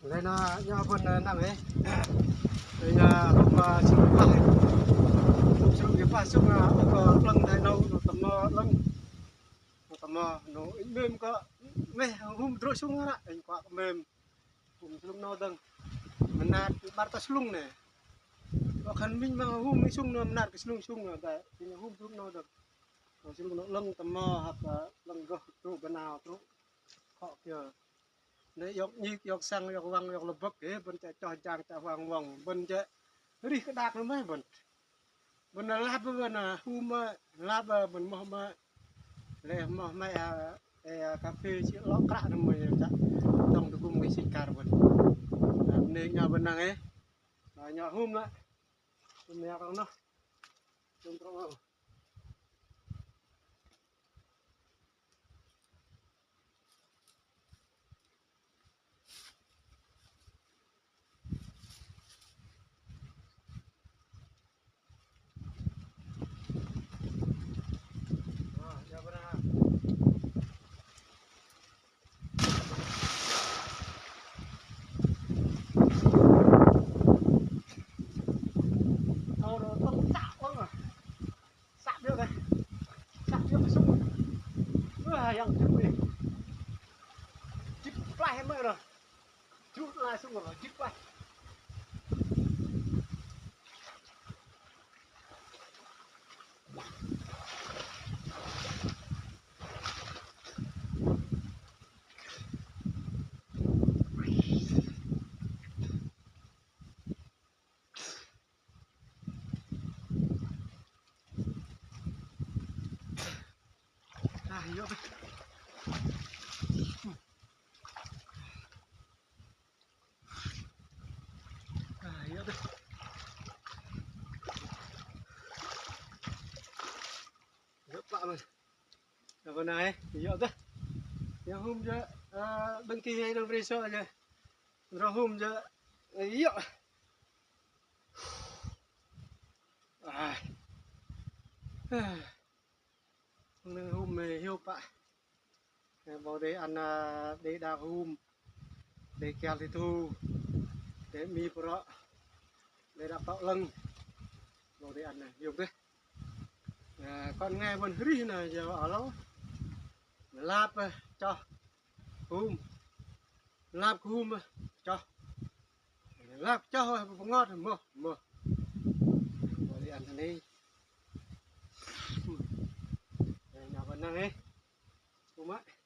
Đây là nhà vườn nặng ấy. Đây là hôm chịu phải. Chịu cái phải xong là ở lưng thay nâu tầm lưng. Tầm nó mềm có mềm hôm rồi xuống đó anh quả mềm. Hôm xuống nó đằng. Mình nát bắt ta xuống này. Có khăn mình mà hôm mới xuống nó nát cái xuống rồi tại thì hôm xuống nó được. Rồi xuống nó lưng tầm hoặc lưng gốc trụ bên nào trụ họ kìa. Nếu dọc sang dọc vang dọc lập cái bên chạy cho chàng chạy vang vòng bên chạy đi cái đạc nó mấy bên là láp bên là hôm láp bên mà lẹ mà mày cà phê chỉ lót cả nó mới chạy trong được cùng cái xịt cà bên nên nhà bên này ấy nhà hôm đó bên nhà nó trong trong yang chip chip fly hết rồi chút là xong rồi chip fly vô vô đi rất lạ rồi vừa này vô đó giờ hôm giờ bên kia hay đâu đi sợ chứ rồi hôm giờ ý ạ hôm mày hiu bạ vào đây ăn để đào hôm để kèo thì thu để mì pro để đào tạo lưng vào đây ăn này nhiều đấy con nghe bên hri này giờ ở đó lạp cho hôm lạp hôm cho lạp cho ngon mơ vào đây ăn này nhà bên này đúng không ạ